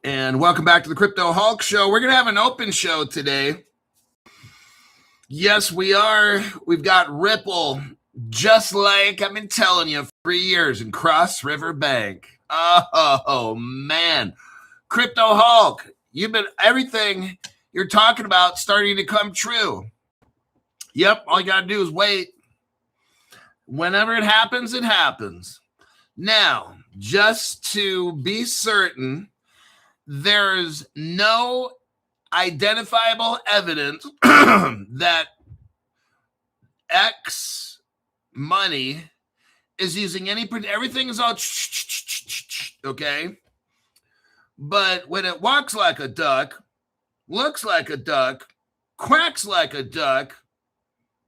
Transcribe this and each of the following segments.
And welcome back to the Crypto Hulk Show. We're going to have an open show today. Yes, we are. We've got Ripple, just like I've been telling you for 3 years in Cross River Bank. Oh, man. Crypto Hulk, everything you're talking about starting to come true. Yep, all you got to do is wait. Whenever it happens, it happens. Now, just to be certain, there's no identifiable evidence that X money is using everything is all okay. But when it walks like a duck, looks like a duck, quacks like a duck,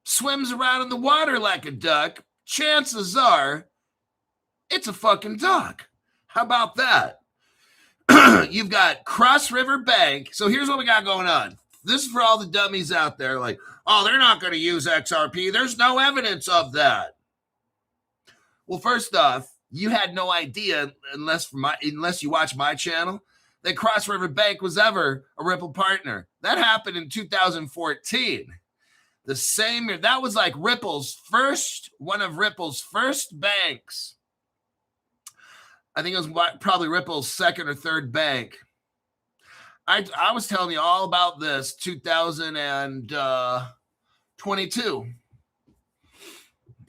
swims around in the water like a duck, chances are it's a fucking duck. How about that? You've got Cross River Bank. So here's what we got going on. This is for all the dummies out there like, oh, they're not going to use XRP. There's no evidence of that. Well, first off, you had no idea, unless you watch my channel, that Cross River Bank was ever a Ripple partner. That happened in 2014. The same year. That was like one of Ripple's first banks. I think it was probably Ripple's second or third bank. I was telling you all about this 2022.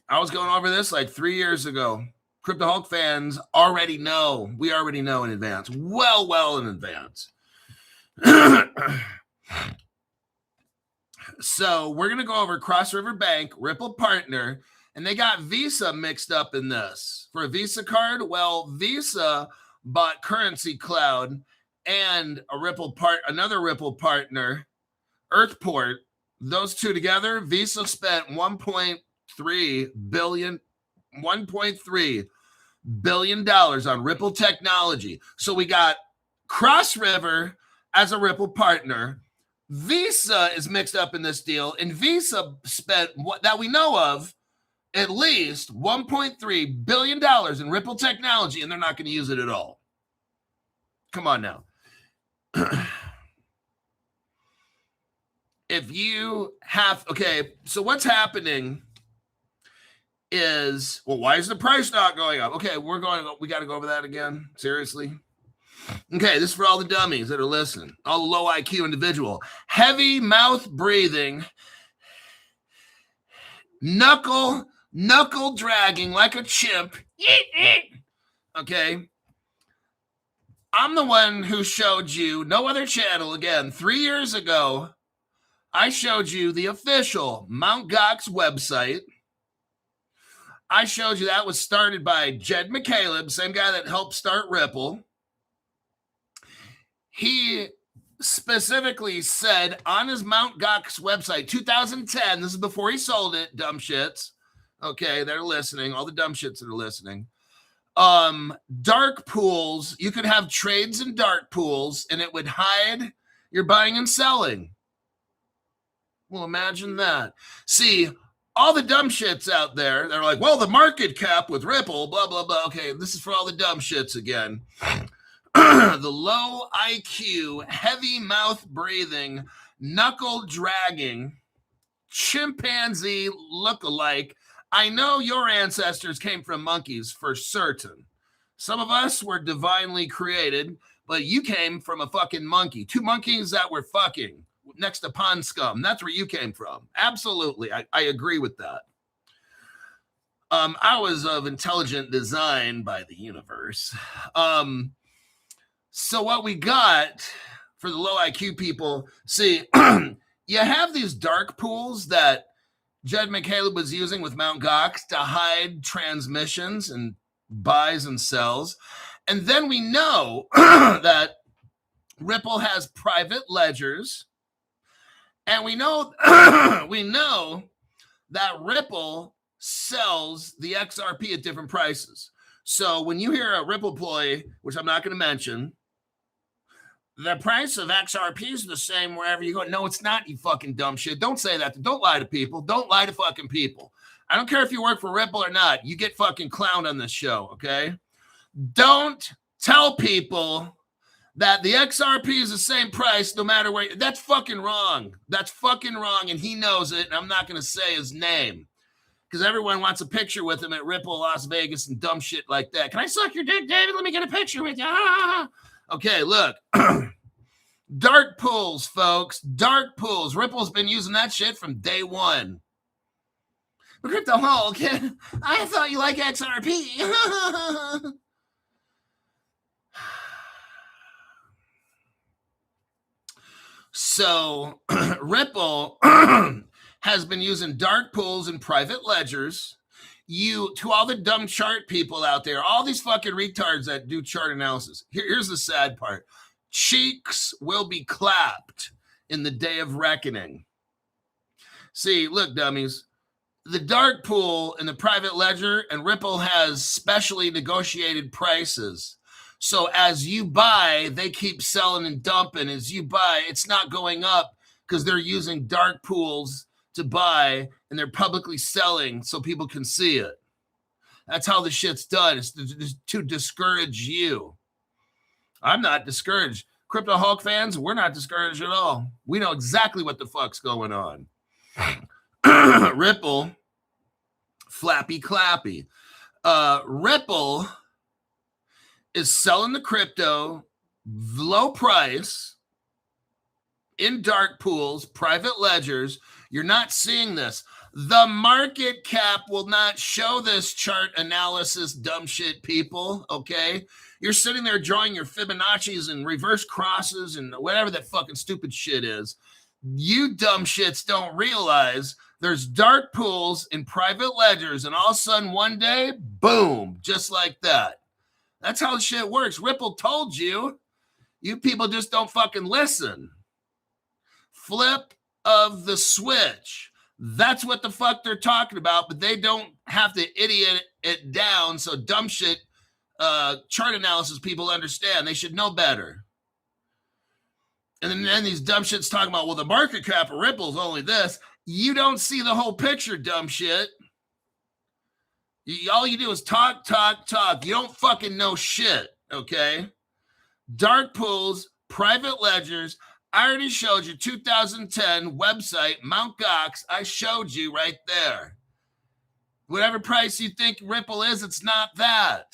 I was going over this like 3 years ago. Crypto Hulk fans already know. We already know in advance. Well in advance. So we're going to go over Cross River Bank, Ripple partner, and they got Visa mixed up in this. For a Visa card, well, Visa bought Currency Cloud and another Ripple partner, Earthport. Those two together, Visa spent $1.3 billion on Ripple technology. So we got Cross River as a Ripple partner. Visa is mixed up in this deal, and Visa spent that we know of at least $1.3 billion in Ripple technology, and they're not going to use it at all. Come on now. So what's happening is, well, why is the price not going up? Okay, we got to go over that again. Seriously? Okay, this is for all the dummies that are listening, all the low IQ individual. Heavy mouth breathing, knuckle dragging like a chimp. Okay. I'm the one who showed you, no other channel, again, 3 years ago, I showed you the official Mt. Gox website. I showed you that was started by Jed McCaleb, same guy that helped start Ripple. He specifically said on his Mt. Gox website, 2010, this is before he sold it, dumb shits. Okay, they're listening. All the dumb shits that are listening. Dark pools, you could have trades in dark pools and it would hide your buying and selling. Well, imagine that. See, all the dumb shits out there, they're like, well, the market cap with Ripple, blah, blah, blah. Okay, this is for all the dumb shits again. The low IQ, heavy mouth breathing, knuckle dragging, chimpanzee look-alike. I know your ancestors came from monkeys for certain. Some of us were divinely created, but you came from a fucking monkey. 2 monkeys that were fucking next to pond scum. That's where you came from. Absolutely. I agree with that. I was of intelligent design by the universe. So what we got for the low IQ people, see, you have these dark pools that Jed McCaleb was using with Mt. Gox to hide transmissions and buys and sells. And then we know that Ripple has private ledgers. And we know that Ripple sells the XRP at different prices. So when you hear a Ripple ploy, which I'm not going to mention, the price of XRP is the same wherever you go. No, it's not, you fucking dumb shit. Don't say that. Don't lie to people. Don't lie to fucking people. I don't care if you work for Ripple or not. You get fucking clowned on this show, okay? Don't tell people that the XRP is the same price no matter where. That's fucking wrong. That's fucking wrong, and he knows it, and I'm not going to say his name because everyone wants a picture with him at Ripple, Las Vegas, and dumb shit like that. Can I suck your dick, David? Let me get a picture with you. Okay, look. Dark pools, folks. Dark pools. Ripple's been using that shit from day one. But Crypto Hulk, I thought you like XRP. So Ripple has been using dark pools and private ledgers. To all the dumb chart people out there, all these fucking retards that do chart analysis. Here's the sad part. Cheeks will be clapped in the day of reckoning. See, look, dummies. The dark pool and the private ledger and Ripple has specially negotiated prices. So as you buy, they keep selling and dumping. As you buy, it's not going up because they're using dark pools to buy and they're publicly selling so people can see it. That's how the shit's done. It's to discourage you. I'm not discouraged. Crypto Hulk fans, we're not discouraged at all. We know exactly what the fuck's going on. Ripple, flappy clappy. Ripple is selling the crypto low price in dark pools, private ledgers. You're not seeing this. The market cap will not show this chart analysis, dumb shit people, okay? You're sitting there drawing your Fibonacci's and reverse crosses and whatever that fucking stupid shit is. You dumb shits don't realize there's dark pools in private ledgers, and all of a sudden one day, boom, just like that. That's how the shit works. Ripple told you. You people just don't fucking listen. Flip of the switch. That's what the fuck they're talking about, but they don't have to idiot it down so dumb shit chart analysis people understand. They should know better. And then these dumb shits talking about, well, the market cap of Ripple is only this. You don't see the whole picture, dumb shit. All you do is talk, talk, talk. You don't fucking know shit, okay? Dark pools, private ledgers. I already showed you 2010 website, Mt. Gox. I showed you right there. Whatever price you think Ripple is, it's not that.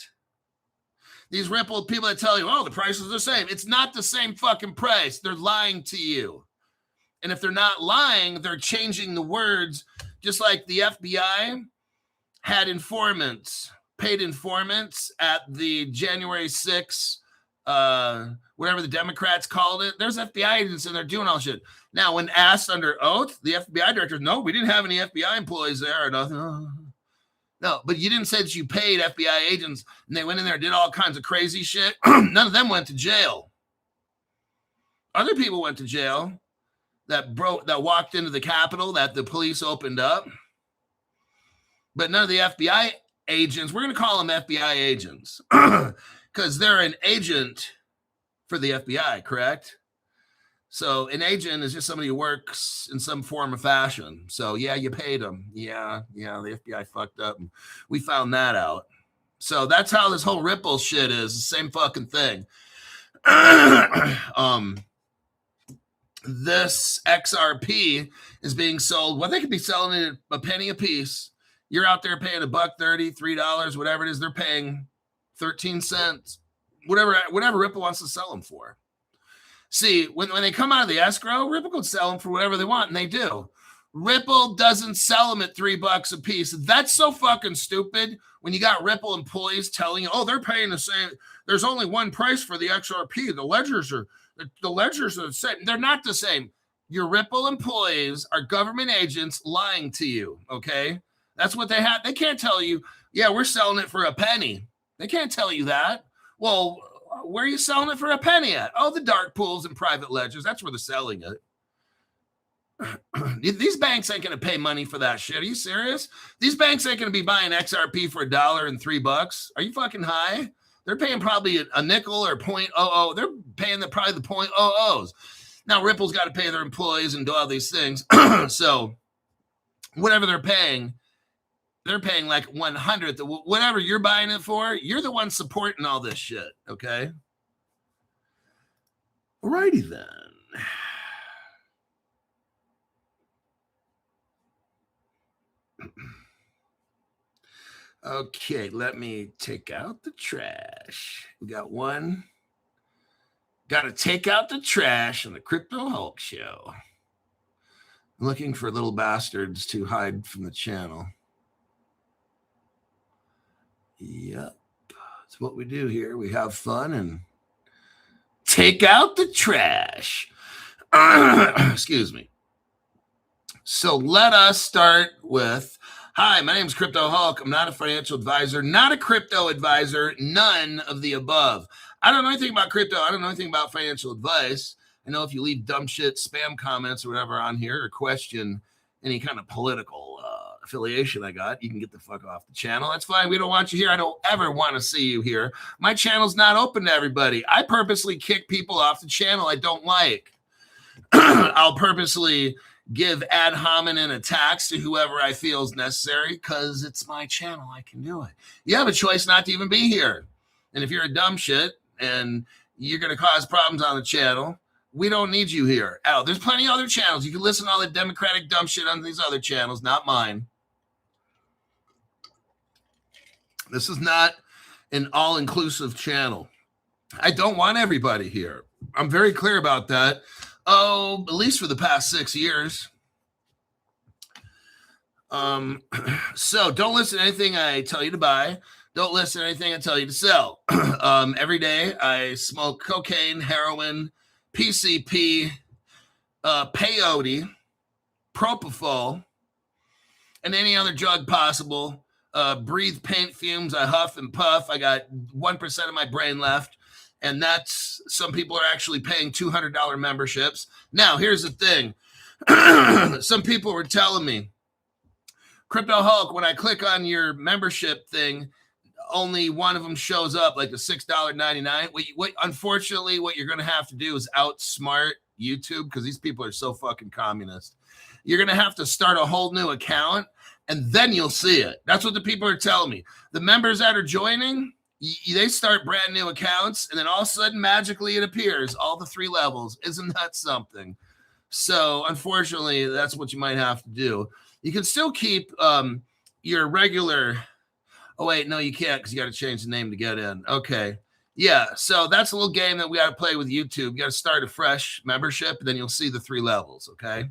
These Ripple people that tell you, oh, the price is the same. It's not the same fucking price. They're lying to you. And if they're not lying, they're changing the words, just like the FBI had informants, paid informants at the January 6th, whatever the Democrats called it. There's FBI agents in there doing all shit. Now, when asked under oath, the FBI director, no, we didn't have any FBI employees there or nothing. No, but you didn't say that you paid FBI agents and they went in there and did all kinds of crazy shit. None of them went to jail. Other people went to jail that walked into the Capitol that the police opened up. But none of the FBI agents, we're going to call them FBI agents because they're an agent for the FBI, correct? So an agent is just somebody who works in some form or fashion. So yeah, you paid them. Yeah, the FBI fucked up. And we found that out. So that's how this whole Ripple shit is. The same fucking thing. This XRP is being sold. Well, they could be selling it a penny a piece. You're out there paying $1.30, $3, whatever it is. They're paying 13 cents, whatever Ripple wants to sell them for. See, when they come out of the escrow, Ripple could sell them for whatever they want, and they do. Ripple doesn't sell them at $3 a piece. That's so fucking stupid when you got Ripple employees telling you, oh, they're paying the same. There's only one price for the XRP. The ledgers are the same. They're not the same. Your Ripple employees are government agents lying to you, okay? That's what they have. They can't tell you, yeah, we're selling it for a penny. They can't tell you that. Well, where are you selling it for a penny at? Oh, the dark pools and private ledgers. That's where they're selling it. These banks ain't going to pay money for that shit. Are you serious? These banks ain't going to be buying XRP for $1 and $3. Are you fucking high? They're paying probably a nickel or 0.00. They're paying probably the 0.00s. Now, Ripple's got to pay their employees and do all these things. So whatever they're paying like 100th. Whatever you're buying it for, you're the one supporting all this shit, okay? Alrighty then. Okay, let me take out the trash. We got one. Got to take out the trash on the Crypto Hulk show. I'm looking for little bastards to hide from the channel. Yep. That's what we do here. We have fun and take out the trash. Excuse me. So let us start with, hi, my name is Crypto Hulk. I'm not a financial advisor, not a crypto advisor, none of the above. I don't know anything about crypto. I don't know anything about financial advice. I know if you leave dumb shit, spam comments or whatever on here or question any kind of political affiliation I got, you can get the fuck off the channel. That's fine. We don't want you here. I don't ever want to see you here. My channel's not open to everybody. I purposely kick people off the channel I don't like. I'll purposely give ad hominem attacks to whoever I feel is necessary because it's my channel. I can do it. You have a choice not to even be here. And if you're a dumb shit and you're going to cause problems on the channel, we don't need you here. Oh, there's plenty of other channels. You can listen to all the Democratic dumb shit on these other channels, not mine. This is not an all-inclusive channel. I don't want everybody here. I'm very clear about that. Oh, at least for the past 6 years. So don't listen to anything I tell you to buy. Don't listen to anything I tell you to sell. Every day I smoke cocaine, heroin, PCP, peyote, propofol, and any other drug possible. Breathe paint fumes. I huff and puff. I got 1% of my brain left. And that's, some people are actually paying $200 memberships. Now, here's the thing. Some people were telling me, Crypto Hulk, when I click on your membership thing, only one of them shows up, like the $6.99. Unfortunately, what you're going to have to do is outsmart YouTube because these people are so fucking communist. You're going to have to start a whole new account, and then you'll see it. That's what the people are telling me. The members that are joining, they start brand new accounts, and then all of a sudden, magically, it appears, all the 3 levels. Isn't that something? So, unfortunately, that's what you might have to do. You can still keep your regular... Oh, wait, no, you can't because you got to change the name to get in. Okay. Yeah, so that's a little game that we got to play with YouTube. You got to start a fresh membership, and then you'll see the 3 levels, okay?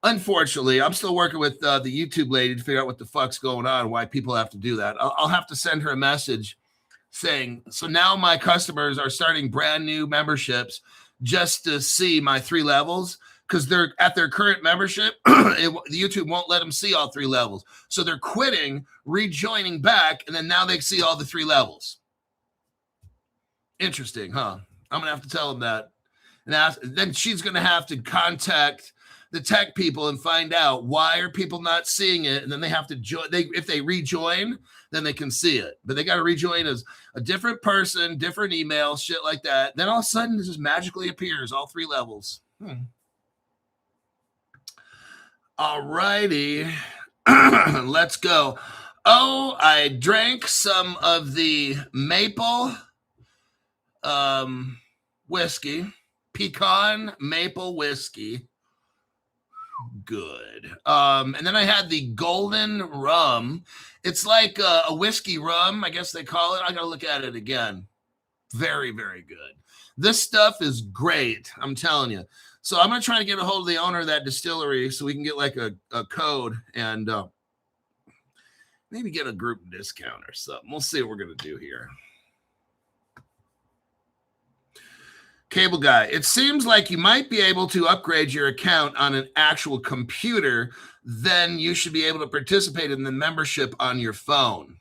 Unfortunately, I'm still working with the YouTube lady to figure out what the fuck's going on, why people have to do that. I'll have to send her a message saying, so now my customers are starting brand new memberships just to see my 3 levels because they're at their current membership. The YouTube won't let them see all 3 levels. So they're quitting, rejoining back, and then now they see all the 3 levels. Interesting, huh? I'm going to have to tell them that. And then she's going to have to contact the tech people and find out why are people not seeing it, and then they have to join. If they rejoin, then they can see it, but they got to rejoin as a different person, different email, shit like that. Then all of a sudden it just magically appears, all 3 levels. All righty. Let's go. Oh, I drank some of the maple whiskey, pecan maple whiskey. Good. And then I had the golden rum. It's like a whiskey rum, I guess they call it. I gotta look at it again. Very, very good. This stuff is great, I'm telling you. So I'm gonna try to get a hold of the owner of that distillery so we can get like a code and maybe get a group discount or something. We'll see what we're gonna do here. Cable guy, it seems like you might be able to upgrade your account on an actual computer. Then you should be able to participate in the membership on your phone.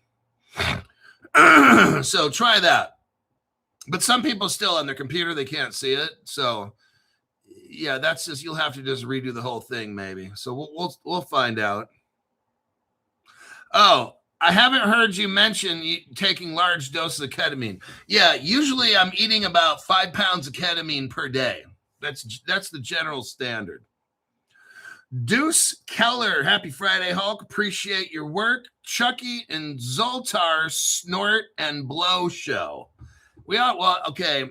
So try that. But some people still on their computer, they can't see it. So yeah, that's just, you'll have to just redo the whole thing maybe. So we'll find out. Oh, I haven't heard you mention taking large doses of ketamine. Yeah, usually I'm eating about 5 pounds of ketamine per day. That's the general standard. Deuce Keller, happy Friday, Hulk. Appreciate your work. Chucky and Zoltar Snort and Blow Show. Okay.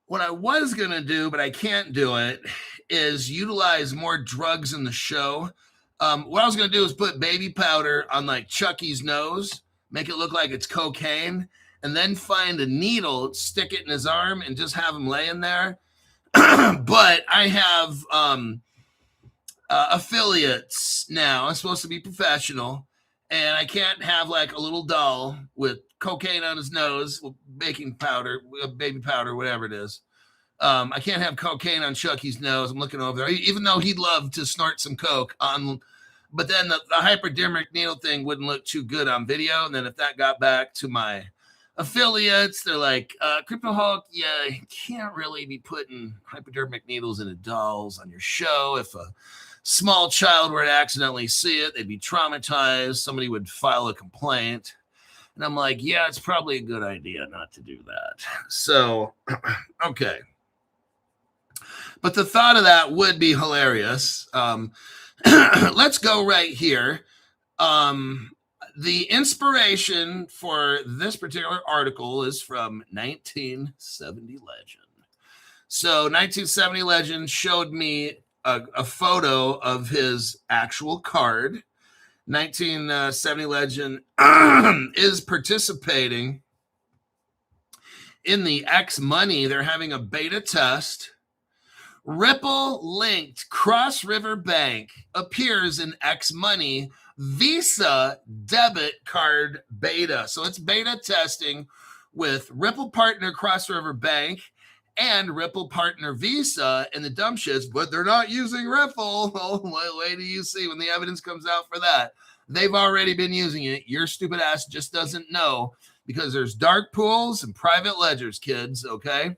What I was going to do, but I can't do it, is utilize more drugs in the show. What I was going to do is put baby powder on like Chucky's nose, make it look like it's cocaine, and then find a needle, stick it in his arm, and just have him laying there. But I have affiliates now. I'm supposed to be professional, and I can't have like a little doll with cocaine on his nose, baking powder, baby powder, whatever it is. I can't have cocaine on Chucky's nose. I'm looking over there, even though he'd love to snort some coke on. But then the hypodermic needle thing wouldn't look too good on video. And then if that got back to my affiliates, they're like, Crypto Hulk, yeah, you can't really be putting hypodermic needles into dolls on your show. If a small child were to accidentally see it, they'd be traumatized. Somebody would file a complaint. And I'm like, yeah, it's probably a good idea not to do that. So, okay. But the thought of that would be hilarious. Let's go right here. The inspiration for this particular article is from 1970 Legend. So 1970 Legend showed me a photo of his actual card. 1970 Legend is participating in the X Money. They're having a beta test. Ripple linked Cross River Bank appears in X Money Visa debit card beta. So it's beta testing with Ripple partner Cross River Bank and Ripple partner Visa and the dumb shits, but they're not using Ripple. Oh, wait till you see when the evidence comes out for that. They've already been using it. Your stupid ass just doesn't know because there's dark pools and private ledgers, kids, okay?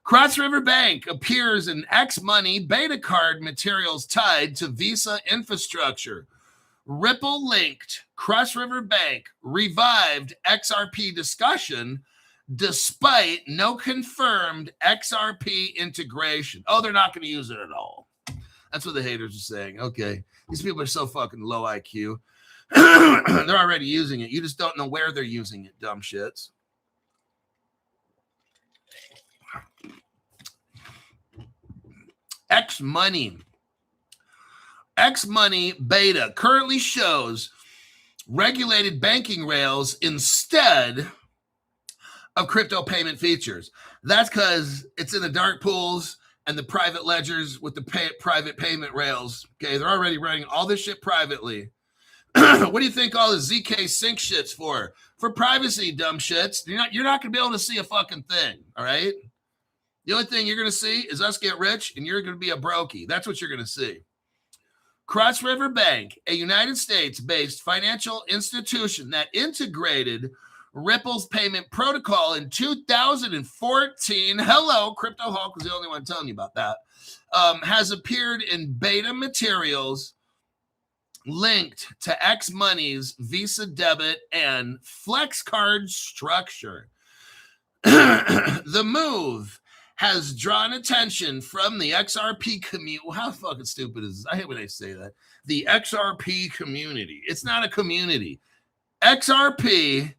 Cross River Bank appears in X Money beta card materials tied to Visa infrastructure. Ripple linked Cross River Bank revived XRP discussion despite no confirmed XRP integration. Oh, they're not going to use it at all. That's what the haters are saying. Okay. These people are so fucking low IQ. They're already using it. You just don't know where they're using it, dumb shits. X Money beta currently shows regulated banking rails instead of crypto payment features. That's because it's in the dark pools and the private ledgers with the private payment rails. Okay, they're already running all this shit privately. What do you think all the ZK sync shit's for? For privacy, dumb shits. You're not gonna be able to see a fucking thing. All right. The only thing you're going to see is us get rich and you're going to be a brokey. That's what you're going to see. Cross River Bank, a United States-based financial institution that integrated Ripple's payment protocol in 2014. Hello, Crypto Hulk was the only one telling you about that. Has appeared in beta materials linked to X Money's Visa debit and Flex card structure. The move has drawn attention from the XRP community. How fucking stupid is this? I hate when they say that. The XRP community. It's not a community. XRP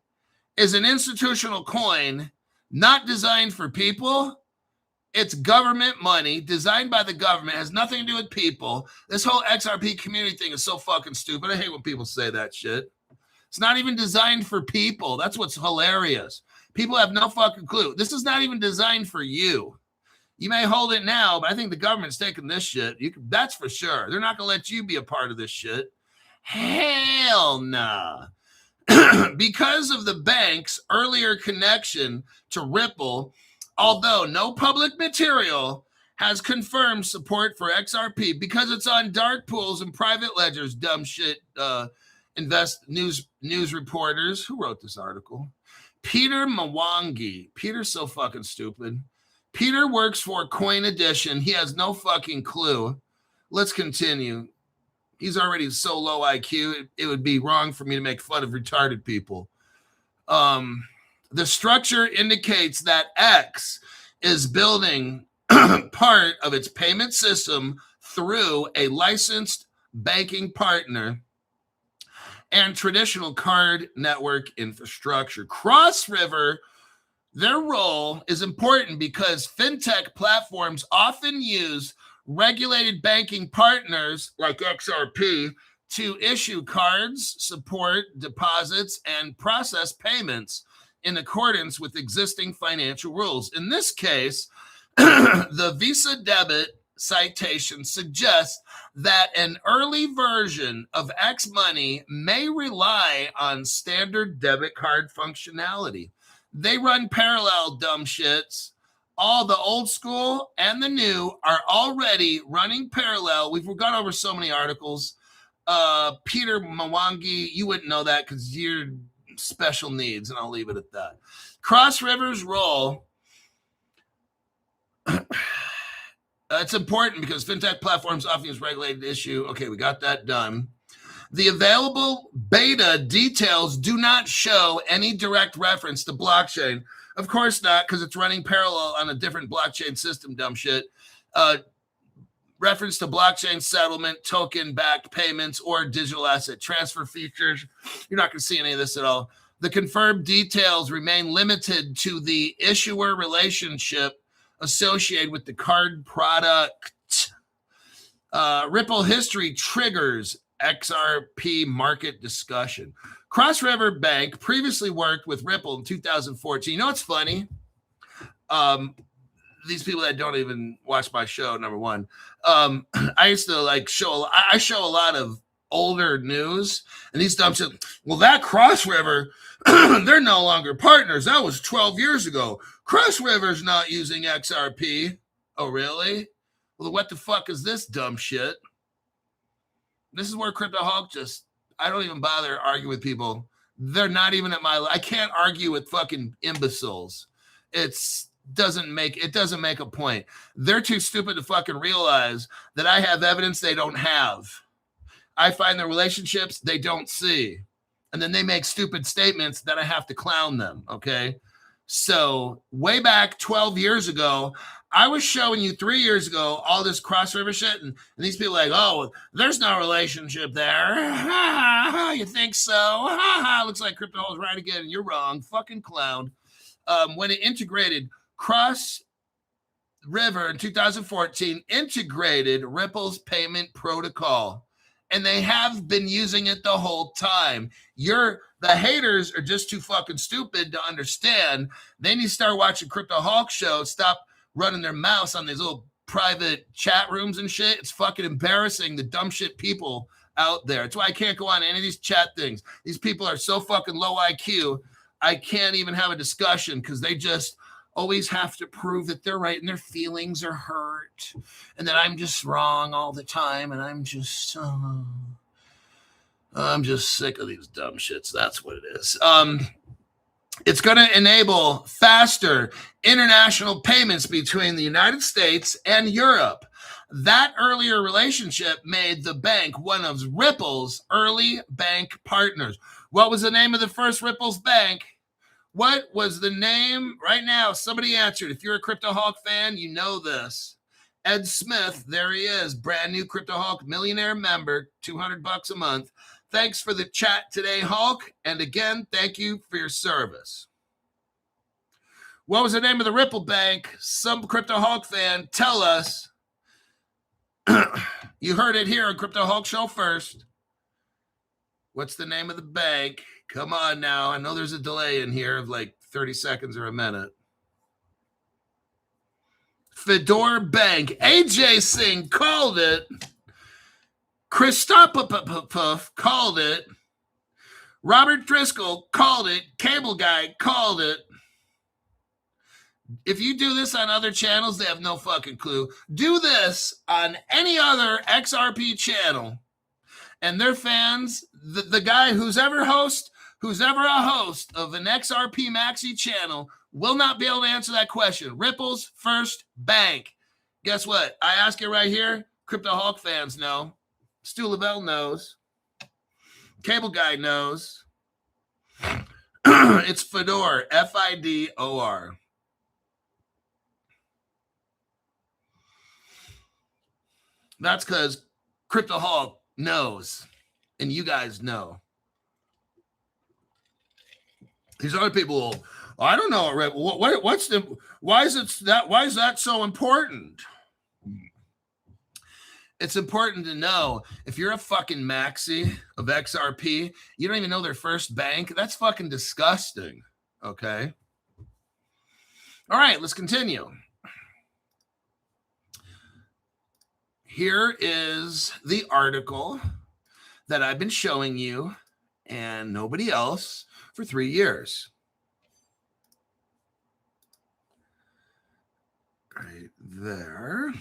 is an institutional coin not designed for people. It's government money designed by the government. It has nothing to do with people. This whole XRP community thing is so fucking stupid. I hate when people say that shit. It's not even designed for people. That's what's hilarious. People have no fucking clue. This is not even designed for you. You may hold it now, but I think the government's taking this shit. That's for sure. They're not going to let you be a part of this shit. Hell nah. Because of the bank's earlier connection to Ripple, although no public material has confirmed support for XRP because it's on dark pools and private ledgers, dumb shit, news reporters. Who wrote this article? Peter Mwangi. Peter's so fucking stupid. Peter works for Coin Edition. He has no fucking clue. Let's continue. He's already so low IQ, it would be wrong for me to make fun of retarded people. The structure indicates that X is building part of its payment system through a licensed banking partner and traditional card network infrastructure. Cross River Their role is important because fintech platforms often use regulated banking partners like XRP to issue cards, support deposits, and process payments in accordance with existing financial rules. In this case, the Visa debit citation suggests that an early version of X Money may rely on standard debit card functionality. They run parallel, dumb shits. All the old school and the new are already running parallel. We've gone over so many articles. Peter Mwangi, you wouldn't know that because you're special needs, and I'll leave it at that. Cross River's role, it's important because fintech platforms often use regulated issue. Okay, we got that done. The available beta details do not show any direct reference to blockchain. Of course not, because it's running parallel on a different blockchain system, dumb shit. Reference to blockchain settlement, token-backed payments, or digital asset transfer features. You're not going to see any of this at all. The confirmed details remain limited to the issuer relationship associated with the card product. Ripple history triggers XRP market discussion. Cross River Bank previously worked with Ripple in 2014. You know what's funny? These people that don't even watch my show, number one, I used to like show a lot of older news, and these dumb shit. Well, that Cross River, they're no longer partners. That was 12 years ago. Cross River's not using XRP. Oh, really? Well, what the fuck is this dumb shit? This is where Crypto Hulk I don't even bother arguing with people. They're not even at my, I can't argue with fucking imbeciles. It doesn't make a point. They're too stupid to fucking realize that I have evidence they don't have. I find the relationships they don't see. And then they make stupid statements that I have to clown them, okay? So way back 12 years ago, I was showing you 3 years ago all this Cross River shit, and these people are like, oh, there's no relationship there. You think so? Looks like Crypto Hulk's right again. You're wrong. Fucking clown. When it integrated Cross River in 2014, integrated Ripple's payment protocol. And they have been using it the whole time. The haters are just too fucking stupid to understand. They need to start watching Crypto Hulk show. Stop running their mouths on these little private chat rooms and shit. It's fucking embarrassing, the dumb shit people out there. It's why I can't go on any of these chat things. These people are so fucking low IQ. I can't even have a discussion because they just always have to prove that they're right and their feelings are hurt and that I'm just wrong all the time. And I'm just sick of these dumb shits. That's what it is. It's going to enable faster international payments between the United States and Europe. That earlier relationship made the bank one of Ripple's early bank partners. What was the name of the first Ripple's bank? What was the name? Right now, somebody answered. If you're a Crypto Hulk fan, you know this. Ed Smith, there he is, brand new Crypto Hulk millionaire member, $200 a month. Thanks for the chat today, Hulk. And again, thank you for your service. What was the name of the Ripple Bank? Some Crypto Hulk fan, tell us. You heard it here on Crypto Hulk Show first. What's the name of the bank? Come on now. I know there's a delay in here of like 30 seconds or a minute. Fedor Bank. AJ Singh called it. Christoph called it. Robert Driscoll called it. Cable Guy called it. If you do this on other channels, they have no fucking clue. Do this on any other XRP channel, and their fans, the guy who's ever a host of an XRP Maxi channel will not be able to answer that question. Ripple's first bank. Guess what? I ask it right here. Crypto Hulk fans know. Stu Lavelle knows. Cable Guy knows. It's Fedor, Fidor. That's because Crypto Hulk knows, and you guys know. These other people I don't know. Why is that so important? It's important to know if you're a fucking maxi of XRP, you don't even know their first bank. That's fucking disgusting. Okay. All right, let's continue. Here is the article that I've been showing you and nobody else for 3 years. Right there.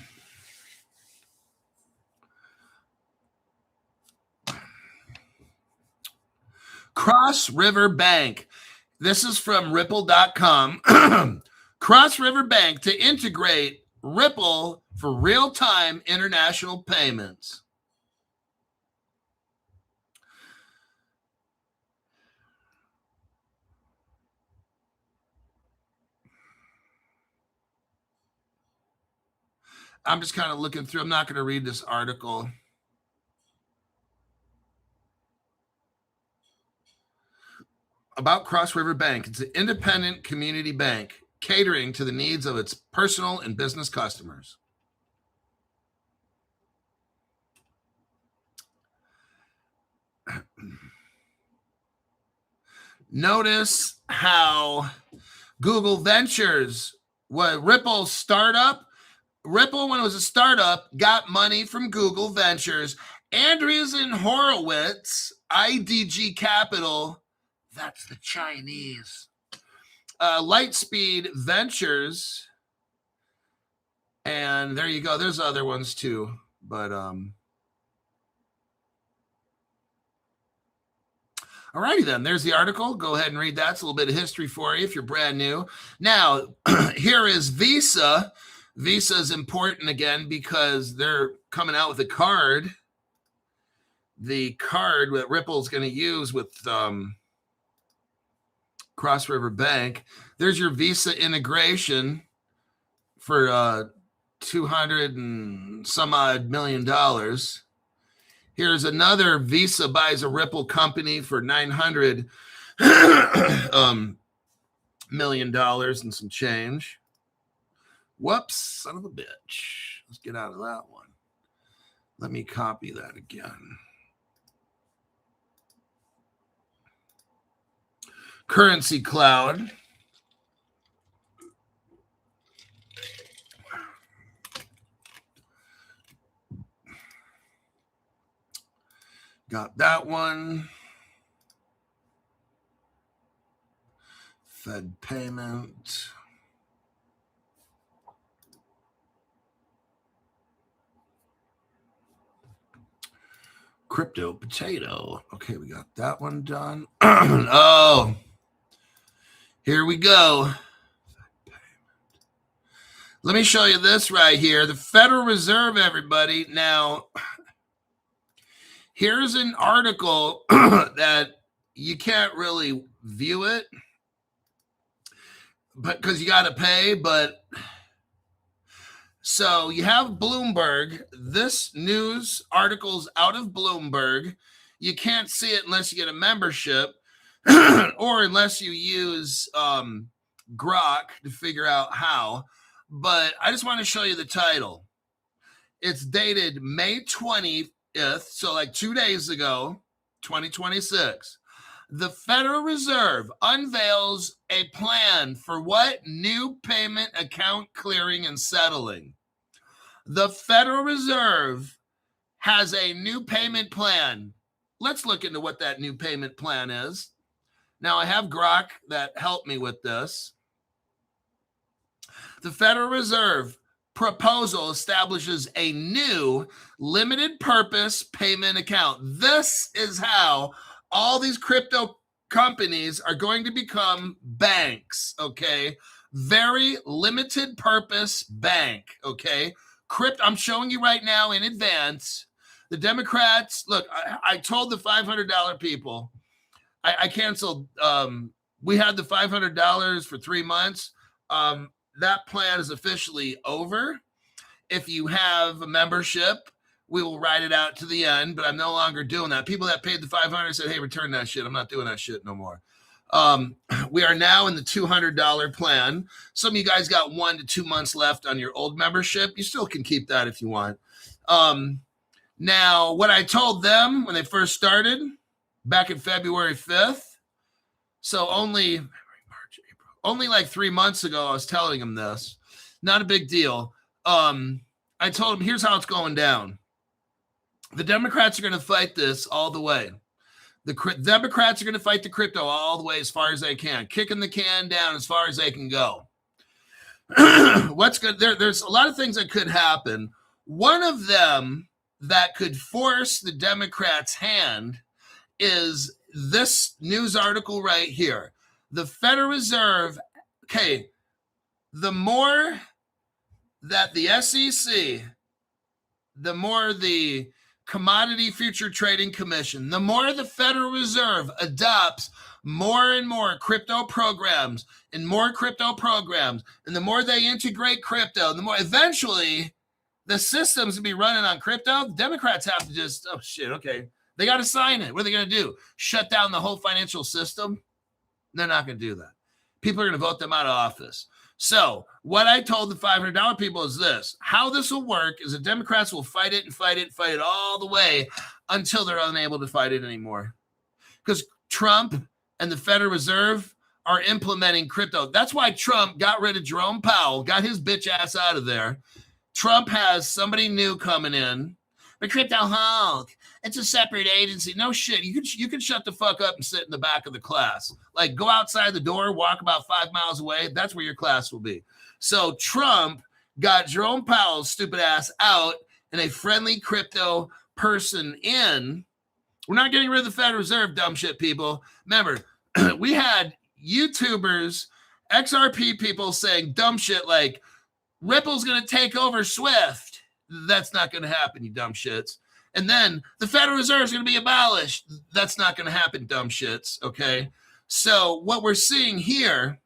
Cross River Bank. This is from Ripple.com. Cross River Bank to integrate Ripple for real-time international payments. I'm just kind of looking through. I'm not going to read this article. About Cross River Bank. It's an independent community bank catering to the needs of its personal and business customers. Notice how Google Ventures, what Ripple startup, Ripple, when it was a startup, got money from Google Ventures. Andreessen Horowitz, IDG Capital, that's the Chinese. Lightspeed Ventures. And there you go. There's other ones too. But alrighty then. There's the article. Go ahead and read that. It's a little bit of history for you if you're brand new. Now, here is Visa. Visa is important again because they're coming out with a card. The card that Ripple's going to use with Cross River Bank. There's your Visa integration for $200 and some odd $million. Here's another Visa buys a Ripple company for $900 million and some change. Whoops, son of a bitch. Let's get out of that one. Let me copy that again. Currency Cloud. Got that one. Fed payment. Crypto potato. Okay, we got that one done. Oh, here we go. Let me show you this right here. The Federal Reserve, everybody. Now, here's an article that you can't really view it, but because you got to pay. But so you have Bloomberg. This news article's out of Bloomberg. You can't see it unless you get a membership or unless you use Grok to figure out how. But I just want to show you the title. It's dated May 20th, so like 2 days ago, 2026. The Federal Reserve unveils a plan for what? New payment account clearing and settling. The Federal Reserve has a new payment plan. Let's look into what that new payment plan is. Now, I have Grok that helped me with this. The Federal Reserve proposal establishes a new limited purpose payment account. This is how all these crypto companies are going to become banks, okay? Very limited purpose bank, okay? I'm showing you right now in advance. The Democrats, look, I told the $500 people, I canceled, we had the $500 for 3 months. That plan is officially over. If you have a membership, we will ride it out to the end, but I'm no longer doing that. People that paid the $500 said, hey, return that shit. I'm not doing that shit no more. We are now in the $200 plan. Some of you guys got 1 to 2 months left on your old membership. You still can keep that if you want. Now, what I told them when they first started back in February 5th, so only like 3 months ago, I was telling them this. Not a big deal. I told them, here's how it's going down. The Democrats are going to fight this all the way. The Democrats are going to fight the crypto all the way as far as they can, kicking the can down as far as they can go. What's good? There's a lot of things that could happen. One of them that could force the Democrats' hand is this news article right here. The Federal Reserve, okay, the more that the SEC, the more the Commodity Future Trading Commission, the more the Federal Reserve adopts more and more crypto programs, and the more they integrate crypto, the more eventually the system's gonna be running on crypto. The Democrats have to just, oh shit, okay, they got to sign it. What are they going to do? Shut down the whole financial system? They're not going to do that. People are going to vote them out of office. So what I told the $500 people is this. How this will work is the Democrats will fight it all the way until they're unable to fight it anymore. Because Trump and the Federal Reserve are implementing crypto. That's why Trump got rid of Jerome Powell, got his bitch ass out of there. Trump has somebody new coming in. The Crypto Hulk, it's a separate agency. No shit. You can shut the fuck up and sit in the back of the class. Like, go outside the door, walk about 5 miles away. That's where your class will be. So Trump got Jerome Powell's stupid ass out and a friendly crypto person in. We're not getting rid of the Federal Reserve, dumb shit people. Remember, we had YouTubers, XRP people saying dumb shit like, Ripple's going to take over Swift. That's not going to happen, you dumb shits. And then the Federal Reserve is going to be abolished. That's not going to happen, dumb shits, okay? So what we're seeing here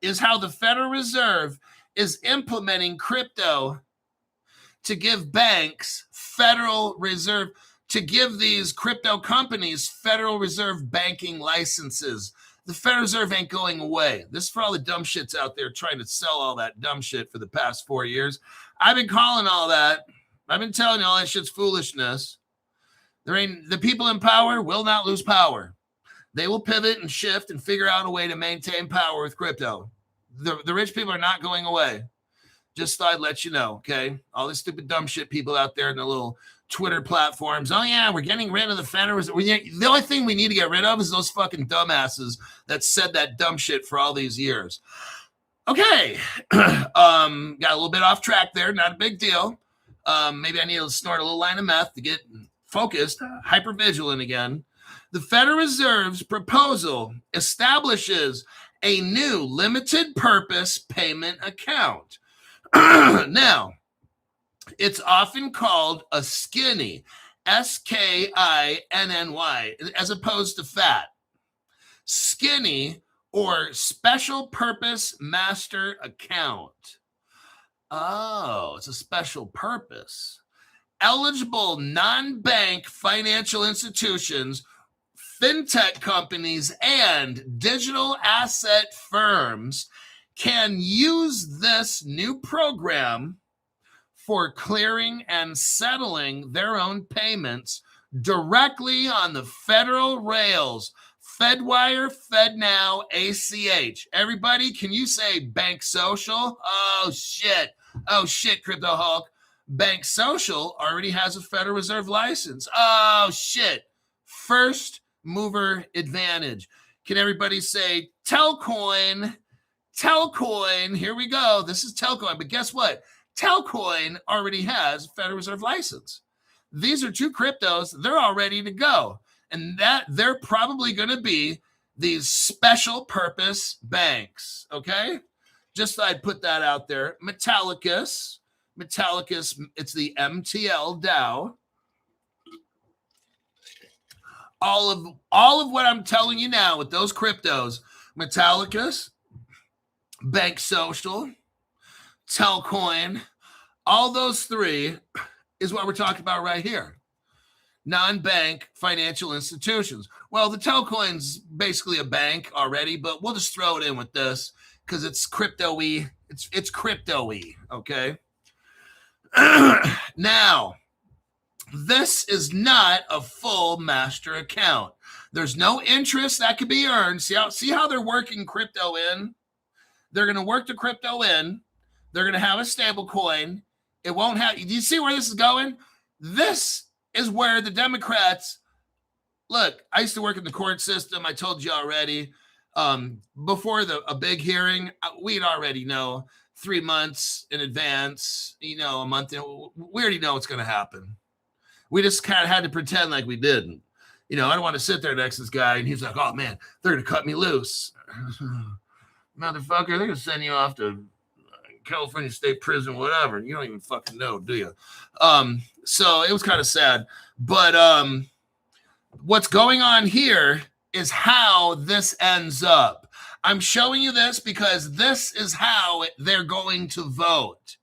is how the Federal Reserve is implementing crypto to give banks Federal Reserve, to give these crypto companies Federal Reserve banking licenses. The Federal Reserve ain't going away. This is for all the dumb shits out there trying to sell all that dumb shit for the past 4 years. I've been calling all that. I've been telling you all that shit's foolishness. The people in power will not lose power. They will pivot and shift and figure out a way to maintain power with crypto. The rich people are not going away. Just thought I'd let you know, okay? All this stupid dumb shit people out there in the little Twitter platforms. Oh, yeah, we're getting rid of the Federal Reserve. The only thing we need to get rid of is those fucking dumbasses that said that dumb shit for all these years. Okay. Got a little bit off track there. Not a big deal. Maybe I need to snort a little line of meth to get focused, hypervigilant again. The Federal Reserve's proposal establishes a new limited purpose payment account. Now, it's often called a skinny, SKINNY, as opposed to fat. Skinny or special purpose master account. Oh, it's a special purpose. Eligible non-bank financial institutions, fintech companies, and digital asset firms can use this new program for clearing and settling their own payments directly on the federal rails. FedWire, FedNow, ACH. Everybody, can you say Bank Social? Oh, shit. Oh, shit, Crypto Hulk. Bank Social already has a Federal Reserve license. Oh, shit. First mover advantage. Can everybody say Telcoin? Telcoin. Here we go. This is Telcoin. But guess what? Telcoin already has a Federal Reserve license. These are two cryptos. They're all ready to go. And that they're probably going to be these special purpose banks. Okay? Just thought I'd put that out there. Metallicus, it's the MTL DAO. All of what I'm telling you now with those cryptos, Metallicus, Bank Social, Telcoin, all those three is what we're talking about right here. non-bank financial institutions. Well, the Telcoin's basically a bank already, but we'll just throw it in with this because it's crypto-y. It's crypto-y, okay? Now, this is not a full master account. There's no interest that could be earned. See how they're working crypto in? They're going to work the crypto in. They're going to have a stable coin. It won't have. Do you see where this is going? This is where the Democrats look. I used to work in the court system. I told you already. Before a big hearing, we'd already know 3 months in advance. A month. We already know what's going to happen. We just kind of had to pretend like we didn't. I don't want to sit there next to this guy and he's like, "Oh man, they're going to cut me loose." Motherfucker, they're going to send you off to California State Prison, whatever. You don't even fucking know, do you? So it was kind of sad. But what's going on here is how this ends up. I'm showing you this because this is how they're going to vote.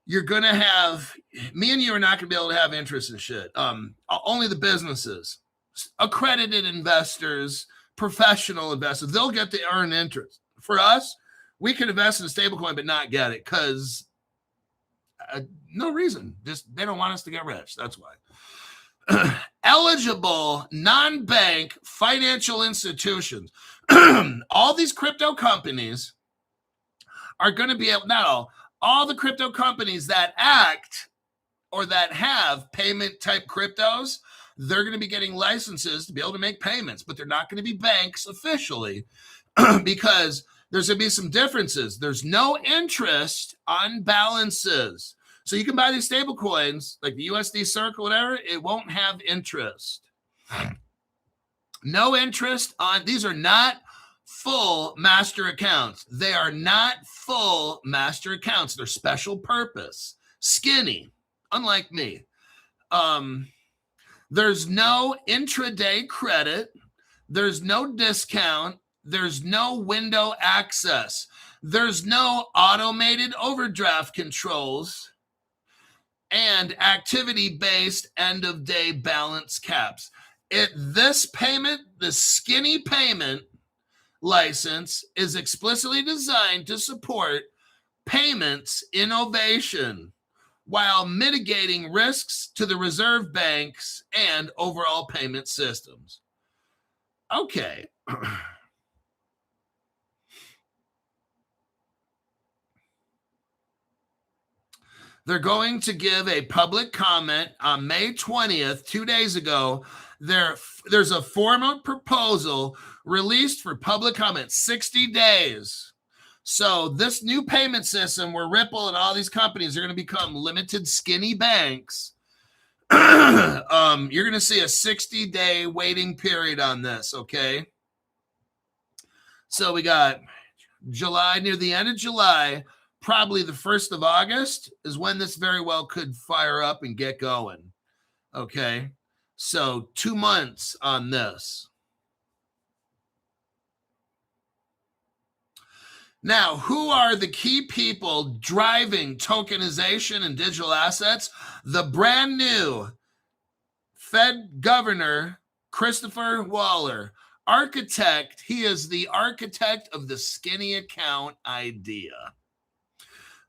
You're going to have, me and you are not going to be able to have interest in shit. Only the businesses, accredited investors, professional investors, they'll get to earn interest. For us, we can invest in a stablecoin but not get it because no reason. Just they don't want us to get rich. That's why. Eligible non-bank financial institutions. All these crypto companies are going to be able, not all the crypto companies that act or that have payment type cryptos, they're going to be getting licenses to be able to make payments, but they're not going to be banks officially because there's going to be some differences. There's no interest on balances. So you can buy these stable coins like the USD Circle, whatever, it won't have interest. No interest on, these are not full master accounts. They are not full master accounts. They're special purpose, skinny, unlike me. There's no intraday credit. There's no discount. There's no window access. There's no automated overdraft controls and activity-based end-of-day balance caps. This payment, the skinny payment license is explicitly designed to support payments innovation while mitigating risks to the reserve banks and overall payment systems. Okay. They're going to give a public comment on May 20th, 2 days ago. There's a formal proposal released for public comment, 60 days. So this new payment system where Ripple and all these companies are going to become limited skinny banks, you're going to see a 60-day waiting period on this, okay? So we got July, near the end of July, probably the 1st of August is when this very well could fire up and get going, okay? So 2 months on this. Now, who are the key people driving tokenization and digital assets? The brand new Fed Governor, Christopher Waller. Architect, he is the architect of the skinny account idea.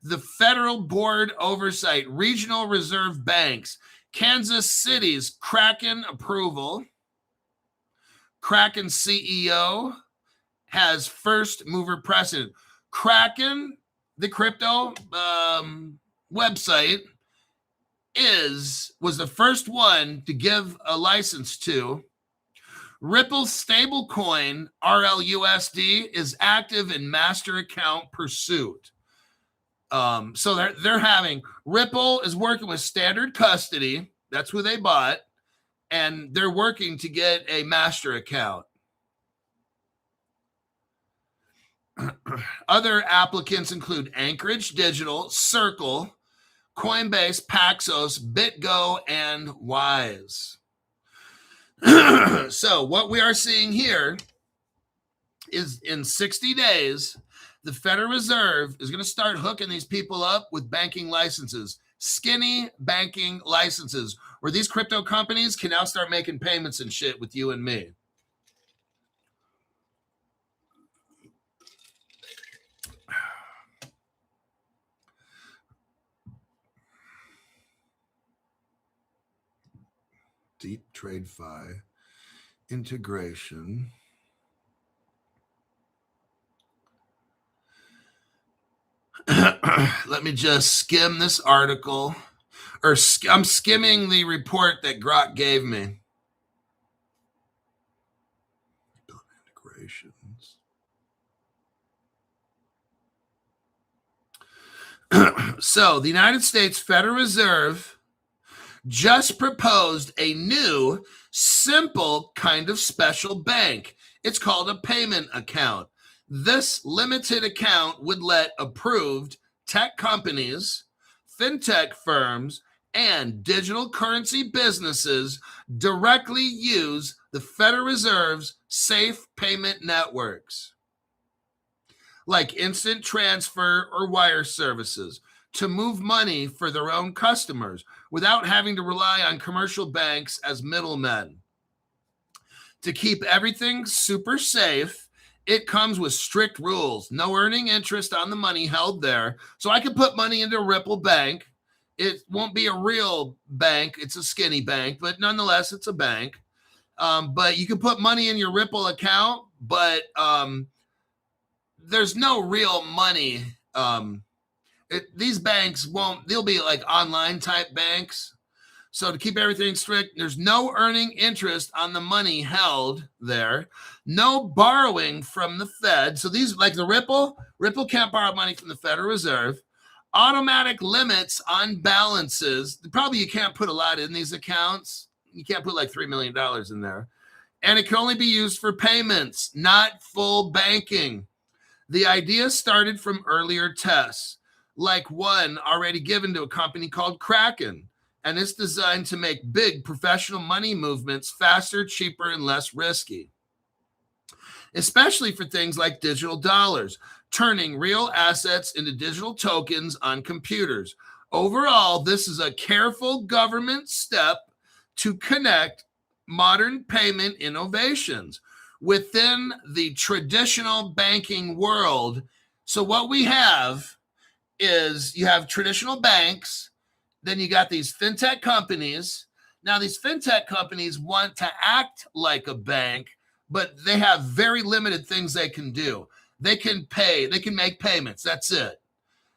The Federal Board Oversight, Regional Reserve Banks, Kansas City's Kraken approval. Kraken CEO has first mover precedent. Kraken, the crypto website, was the first one to give a license to. Ripple's stablecoin, RLUSD, is active in master account pursuit. So they're having, Ripple is working with Standard Custody. That's who they bought. And they're working to get a master account. Other applicants include Anchorage Digital, Circle, Coinbase, Paxos, BitGo, and Wise. So what we are seeing here is in 60 days, the Federal Reserve is going to start hooking these people up with banking licenses, skinny banking licenses. where these crypto companies can now start making payments and shit with you and me. Deep TradeFi integration. Let me just skim this article, or I'm skimming the report that Grok gave me. Integrations. So the United States Federal Reserve just proposed a new, simple kind of special bank. It's called a payment account. This limited account would let approved tech companies, fintech firms, and digital currency businesses directly use the Federal Reserve's safe payment networks, like instant transfer or wire services, to move money for their own customers without having to rely on commercial banks as middlemen. To keep everything super safe, it comes with strict rules. No earning interest on the money held there. So I can put money into Ripple Bank. It won't be a real bank. It's a skinny bank, but nonetheless, it's a bank. But you can put money in your Ripple account, but there's no real money. These banks they'll be like online type banks. So to keep everything strict, there's no earning interest on the money held there. No borrowing from the Fed. So these, like the Ripple can't borrow money from the Federal Reserve. Automatic limits on balances. Probably you can't put a lot in these accounts. You can't put like $3 million in there. And it can only be used for payments, not full banking. The idea started from earlier tests, like one already given to a company called Kraken. And it's designed to make big professional money movements faster, cheaper, and less risky, especially for things like digital dollars, turning real assets into digital tokens on computers. Overall, this is a careful government step to connect modern payment innovations within the traditional banking world. So what we have is you have traditional banks. Then you got these fintech companies. Now, these fintech companies want to act like a bank, but they have very limited things they can do. They can make payments. That's it.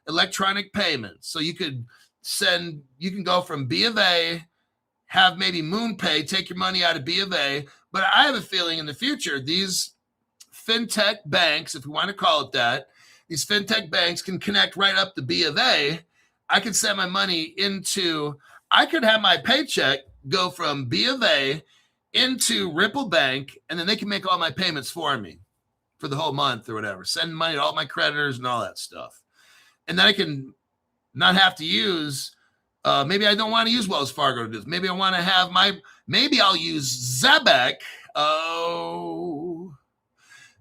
Electronic payments. So you can go from B of A, have maybe MoonPay, take your money out of B of A. But I have a feeling in the future, these fintech banks, if we want to call it that, these fintech banks can connect right up to B of A. I could send my money I could have my paycheck go from B of A into Ripple Bank, and then they can make all my payments for me for the whole month or whatever. Send money to all my creditors and all that stuff. And then I can not have to use, maybe I don't want to use Wells Fargo to do this. Maybe I want to have maybe I'll use Zebeck.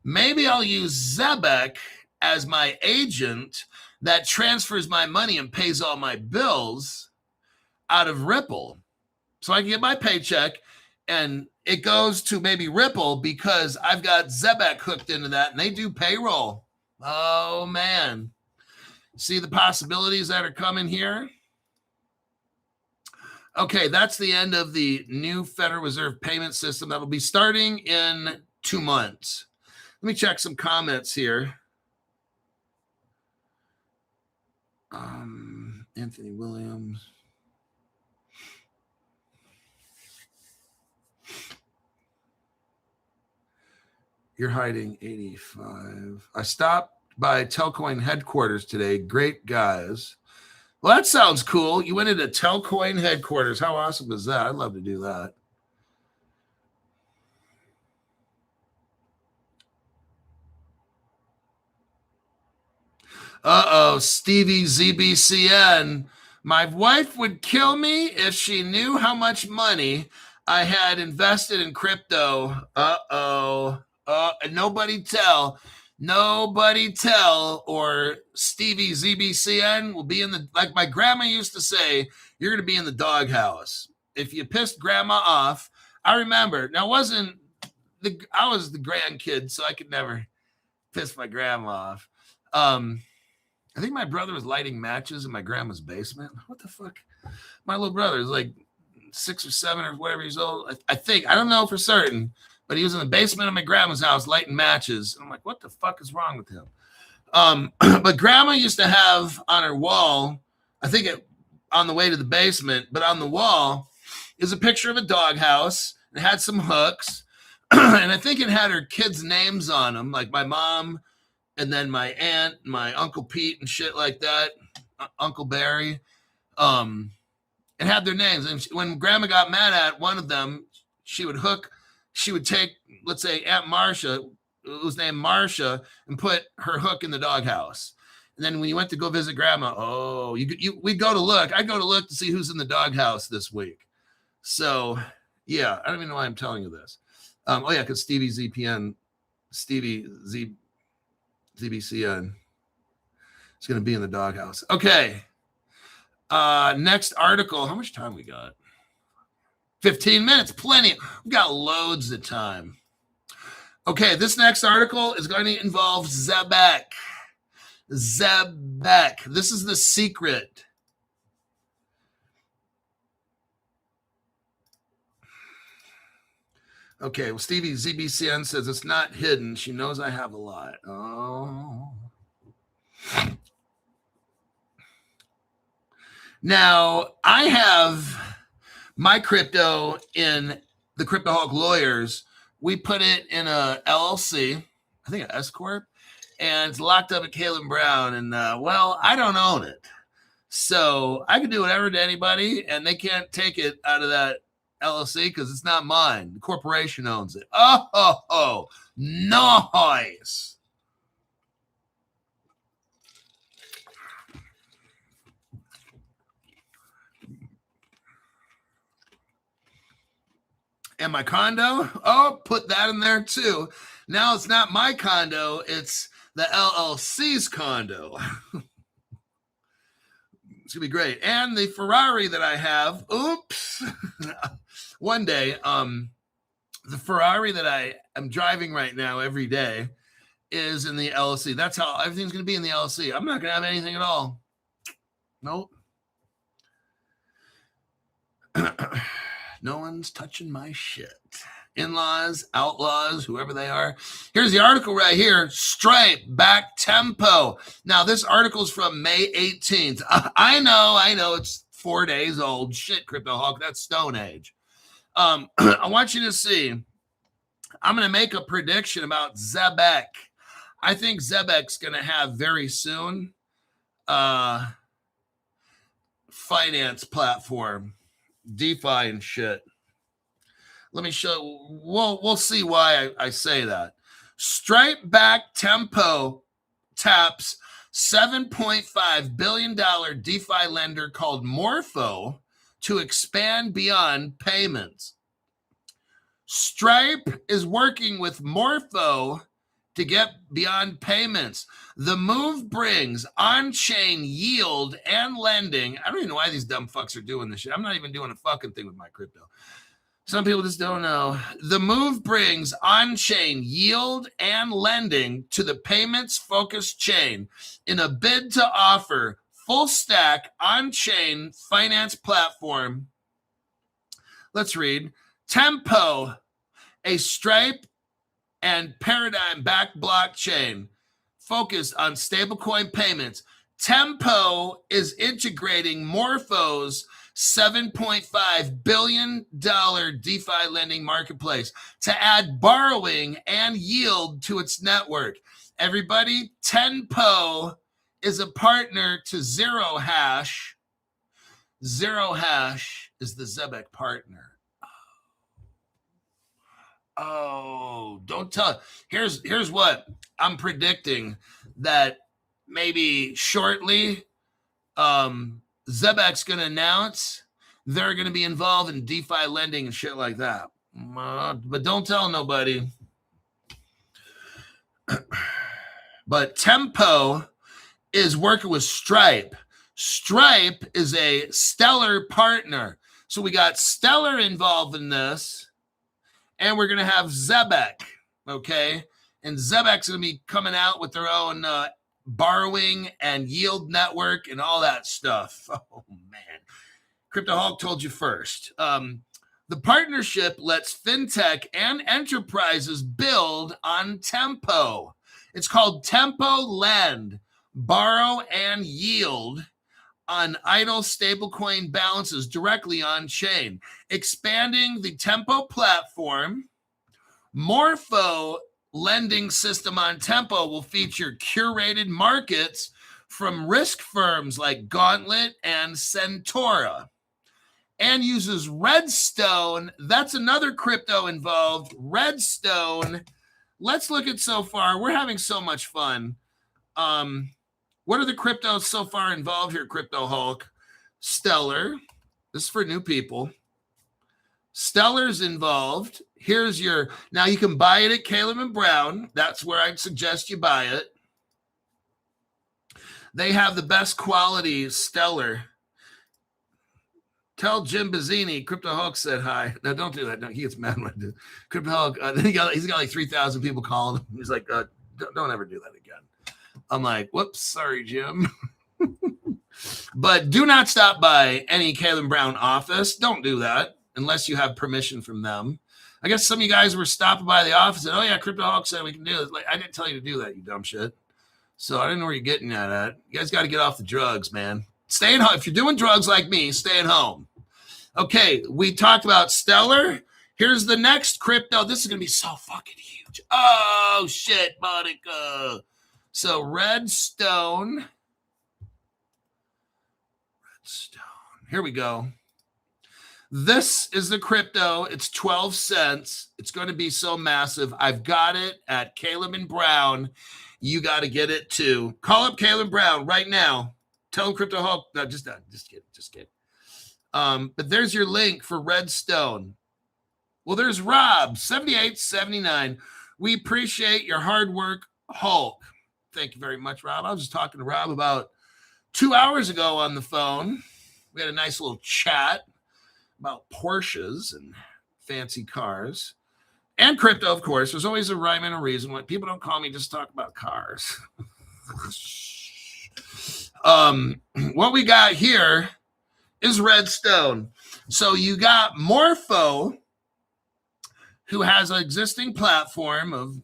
Maybe I'll use Zebeck as my agent that transfers my money and pays all my bills out of Ripple. So I can get my paycheck and it goes to maybe Ripple because I've got Zebeck hooked into that and they do payroll. Oh, man. See the possibilities that are coming here? Okay, that's the end of the new Federal Reserve payment system that will be starting in 2 months. Let me check some comments here. Anthony Williams. You're hiding 85. I stopped by Telcoin headquarters today. Great guys. Well, that sounds cool. You went into Telcoin headquarters. How awesome is that? I'd love to do that. Stevie ZBCN. My wife would kill me if she knew how much money I had invested in crypto. And nobody tell, or Stevie ZBCN will be like my grandma used to say, you're going to be in the doghouse. if you pissed grandma off, I remember. Now, I was the grandkid, so I could never piss my grandma off. I think my brother was lighting matches in my grandma's basement. What the fuck? My little brother is like 6 or 7 or whatever years old. I think. I don't know for certain, but he was in the basement of my grandma's house lighting matches. And I'm like, what the fuck is wrong with him? But grandma used to have on her wall, I think on the way to the basement, but on the wall is a picture of a doghouse. It had some hooks, and I think it had her kids' names on them, like my mom, and then my aunt, my Uncle Pete, and shit like that, Uncle Barry. It had their names. And when grandma got mad at one of them, she would take, let's say, Aunt Marcia, who's named Marcia, and put her hook in the doghouse. And then when you went to go visit grandma, we'd go to look. I'd go to look to see who's in the doghouse this week. So, yeah, I don't even know why I'm telling you this. Because ZBCN is going to be in the doghouse. Okay. Next article. How much time we got? 15 minutes. Plenty. We've got loads of time. Okay, this next article is going to involve Zebeck. Zebeck. This is the secret. Okay, well, Stevie ZBCN says it's not hidden. She knows I have a lot. Oh. Now, I have my crypto in the Cryptoholic Lawyers. We put it in a LLC, I think an S Corp, and it's locked up at Caleb Brown. And, I don't own it. So I can do whatever to anybody, and they can't take it out of that LLC because it's not mine. The corporation owns it. Oh, nice. And my condo, put that in there too. Now it's not my condo, it's the LLC's condo. It's gonna be great. And the Ferrari that I have, one day, the Ferrari that I am driving right now every day is in the LLC. That's how everything's gonna be in the LLC. I'm not gonna have anything at all. Nope. No one's touching my shit. In-laws, outlaws, whoever they are. Here's the article right here. Stripe back tempo. Now, this article is from May 18th. I know. It's 4 days old. Shit, Cryptoholic. That's Stone Age. I want you to see. I'm going to make a prediction about Zebeck. I think Zebeck's going to have very soon finance platform. DeFi and shit. Let me show. We'll see why I say that. Stripe back tempo taps $7.5 billion DeFi lender called Morpho to expand beyond payments. Stripe is working with Morpho to get beyond payments. The move brings on-chain yield and lending. I don't even know why these dumb fucks are doing this shit. I'm not even doing a fucking thing with my crypto. Some people just don't know. The move brings on-chain yield and lending to the payments-focused chain in a bid to offer full-stack on-chain finance platform. Let's read. Tempo, a Stripe and paradigm-backed blockchain focused on stablecoin payments. Tempo is integrating Morpho's $7.5 billion DeFi lending marketplace to add borrowing and yield to its network. Everybody, Tempo is a partner to Zero Hash. Zero Hash is the Zebeck partner. Oh, don't tell. Here's what I'm predicting, that maybe shortly Zebeck's going to announce they're going to be involved in DeFi lending and shit like that. But don't tell nobody. But Tempo is working with Stripe. Stripe is a stellar partner. So we got Stellar involved in this, and we're going to have Zebeck, okay? And Zebeck's going to be coming out with their own borrowing and yield network and all that stuff. Oh, man. Crypto Hulk told you first. The partnership lets fintech and enterprises build on Tempo. It's called Tempo Lend, borrow and yield on idle stablecoin balances directly on chain. Expanding the Tempo platform, Morpho lending system on Tempo will feature curated markets from risk firms like Gauntlet and Centaura, and uses Redstone. That's another crypto involved. Redstone. Let's look at so far. We're having so much fun. What are the cryptos so far involved here, Crypto Hulk? Stellar. This is for new people. Stellar's involved. Here's your, now you can buy it at Caleb and Brown. That's where I'd suggest you buy it. They have the best quality Stellar. Tell Jim Bazzini, Crypto Hulk said hi. No, don't do that. No, he gets mad when I do. Crypto Hulk, he's got like 3,000 people calling him. He's like, don't ever do that again. I'm like, whoops, sorry, Jim. But do not stop by any Caleb Brown office. Don't do that unless you have permission from them. I guess some of you guys were stopping by the office and, oh, yeah, Crypto Hulk said we can do this. Like, I didn't tell you to do that, you dumb shit. So I didn't know where you're getting at. You guys got to get off the drugs, man. Stay at home. If you're doing drugs like me, stay at home. Okay, we talked about Stellar. Here's the next crypto. This is going to be so fucking huge. Oh, shit, Monica. So Redstone. Here we go. This is the crypto. It's 12 cents. It's going to be so massive. I've got it at Caleb and Brown. You got to get it too. Call up Caleb Brown right now. Tell him Crypto Hulk. No, just kidding. But there's your link for Redstone. Well, there's Rob, 7879. We appreciate your hard work, Hulk. Thank you very much, Rob. I was just talking to Rob about 2 hours ago on the phone. We had a nice little chat about Porsches and fancy cars. And crypto, of course. There's always a rhyme and a reason. When people don't call me, just talk about cars. What we got here is Redstone. So you got Morpho, who has an existing platform of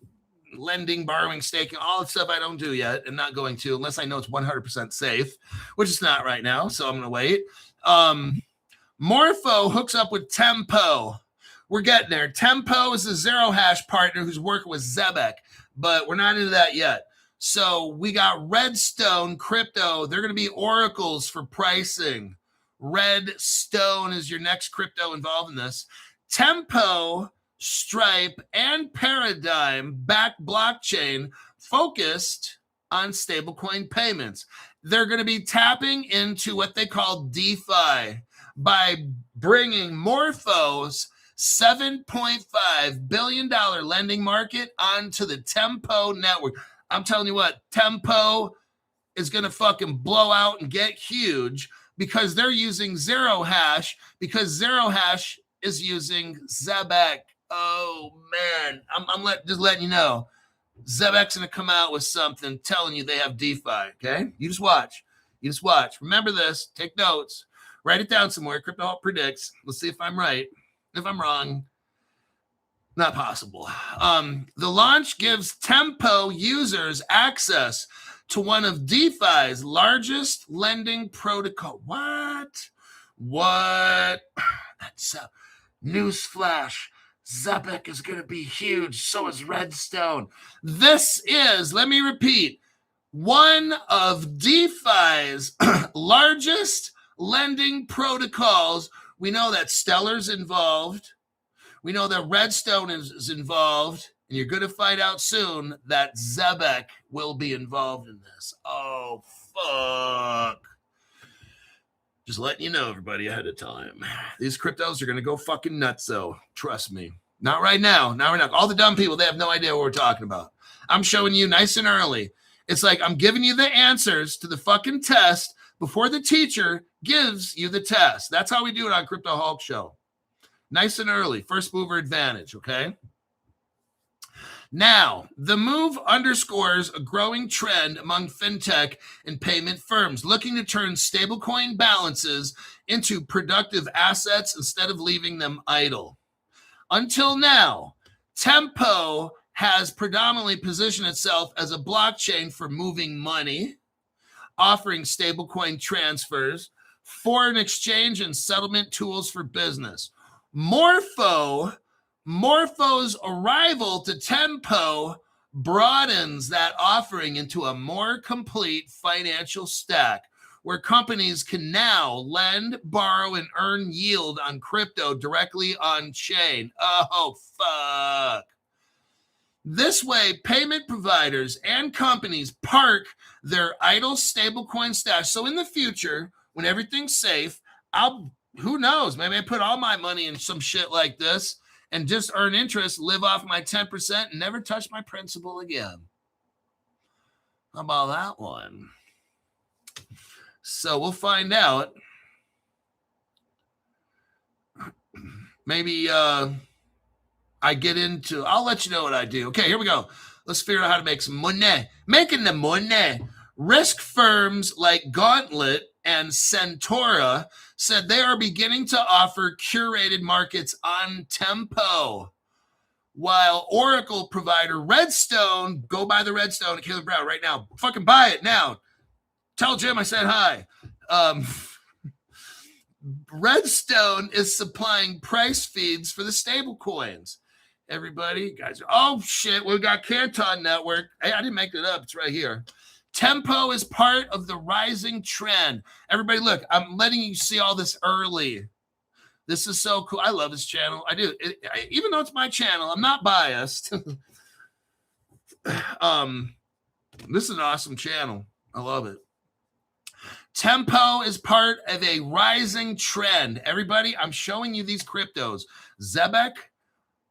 lending, borrowing, staking, all the stuff I don't do yet and not going to unless I know it's 100% safe, which it's not right now. So I'm going to wait. Morpho hooks up with Tempo. We're getting there. Tempo is a zero hash partner who's working with Zebeck, but we're not into that yet. So we got Redstone crypto. They're going to be oracles for pricing. Redstone is your next crypto involved in this. Tempo, Stripe, and Paradigm backed blockchain focused on stablecoin payments. They're going to be tapping into what they call DeFi by bringing Morpho's $7.5 billion lending market onto the Tempo network. I'm telling you what, Tempo is going to fucking blow out and get huge because they're using zero hash, because zero hash is using Zebeck. Oh, man. I'm just letting you know. Zebeck's going to come out with something telling you they have DeFi, okay? You just watch. Remember this. Take notes. Write it down somewhere. Crypto Hulk predicts. Let's see if I'm right. If I'm wrong, not possible. The launch gives Tempo users access to one of DeFi's largest lending protocol. What? That's a newsflash. Zebeck is going to be huge. So is Redstone. This is, let me repeat, one of DeFi's largest lending protocols. We know that Stellar's involved. We know that Redstone is involved. And you're going to find out soon that Zebeck will be involved in this. Oh, fuck. Just letting you know, everybody, ahead of time. These cryptos are going to go fucking nuts, though. Trust me. Not right now. All the dumb people, they have no idea what we're talking about. I'm showing you nice and early. It's like I'm giving you the answers to the fucking test before the teacher gives you the test. That's how we do it on Crypto Hulk Show. Nice and early, first mover advantage, okay? Now, the move underscores a growing trend among fintech and payment firms looking to turn stablecoin balances into productive assets instead of leaving them idle. Until now, Tempo has predominantly positioned itself as a blockchain for moving money, offering stablecoin transfers, foreign exchange, and settlement tools for business. Morpho's arrival to Tempo broadens that offering into a more complete financial stack where companies can now lend, borrow, and earn yield on crypto directly on chain. Oh, fuck. This way, payment providers and companies park their idle stablecoin stash. So in the future, when everything's safe, who knows, maybe I put all my money in some shit like this and just earn interest, live off my 10%, and never touch my principal again. How about that one? So we'll find out. Maybe I'll let you know what I do. Okay, here we go. Let's figure out how to make some money. Making the money. Risk firms like Gauntlet and Centaura said they are beginning to offer curated markets on Tempo. While Oracle provider Redstone, go buy the Redstone at Caleb Brown right now. Fucking buy it now. Tell Jim I said hi. Redstone is supplying price feeds for the stable coins. Everybody, guys, oh shit, we got Canton Network. Hey, I didn't make it up. It's right here. Tempo is part of the rising trend. Everybody, look, I'm letting you see all this early. This is so cool. I love this channel. I do. Even though it's my channel, I'm not biased. This is an awesome channel. I love it. Tempo is part of a rising trend. Everybody, I'm showing you these cryptos. Zebeck,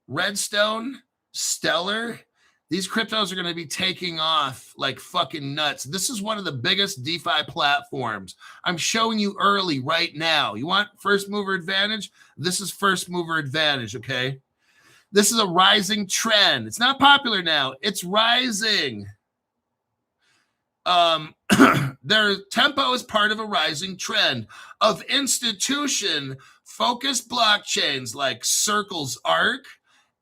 Redstone, Stellar. These cryptos are going to be taking off like fucking nuts. This is one of the biggest DeFi platforms. I'm showing you early right now. You want first mover advantage? This is first mover advantage, okay? This is a rising trend. It's not popular now. It's rising. Their Tempo is part of a rising trend of institution-focused blockchains like Circle's Arc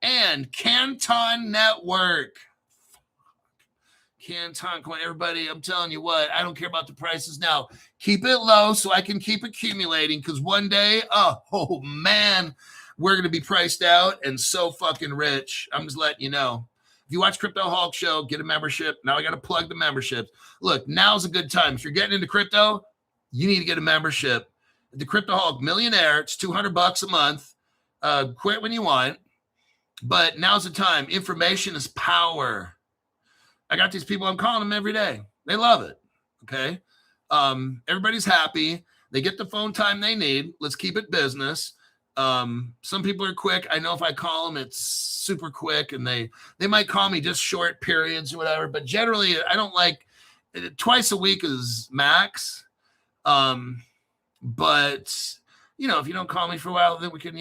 and Canton Network. Canton Coin, everybody, I'm telling you what, I don't care about the prices now. Keep it low so I can keep accumulating because one day, oh man, we're going to be priced out and so fucking rich. I'm just letting you know. If you watch Crypto Hulk Show, get a membership. Now I got to plug the memberships. Look, now's a good time. If you're getting into crypto, you need to get a membership. The Crypto Hulk Millionaire, it's $200 a month. Quit when you want. But now's the time. Information is power. I got these people, I'm calling them every day. They love it. Okay. Everybody's happy. They get the phone time they need. Let's keep it business. Some people are quick. I know if I call them, it's super quick, and they might call me just short periods or whatever. But generally, I don't like twice a week is max. But you know, if you don't call me for a while, then we can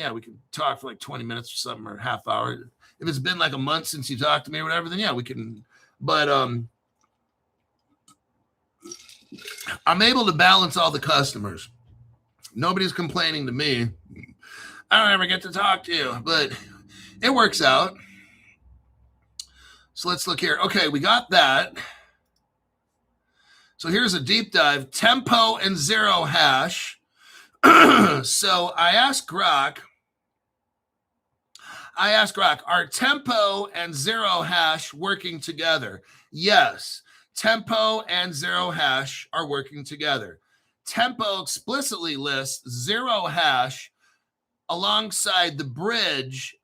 talk for like 20 minutes or something or half hour. If it's been like a month since you talked to me or whatever, then yeah, we can. But I'm able to balance all the customers. Nobody's complaining to me. I don't ever get to talk to you, but it works out. So let's look here. Okay, we got that. So here's a deep dive. Tempo and Zero Hash. So I asked Grok, are Tempo and Zero Hash working together? Yes, Tempo and Zero Hash are working together. Tempo explicitly lists Zero Hash alongside the Bridge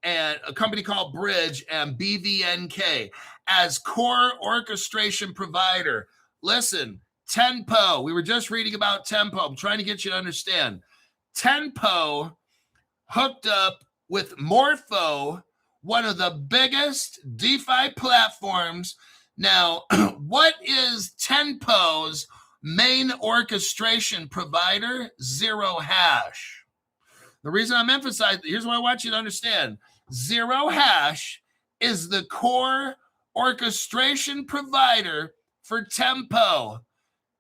and a company called Bridge and BVNK as core orchestration provider. Listen, Tempo, we were just reading about Tempo. I'm trying to get you to understand. Tempo hooked up with Morpho, one of the biggest DeFi platforms. Now, what is Tempo's main orchestration provider, Zero Hash. The reason I'm emphasizing, here's what I want you to understand. Zero Hash is the core orchestration provider for Tempo.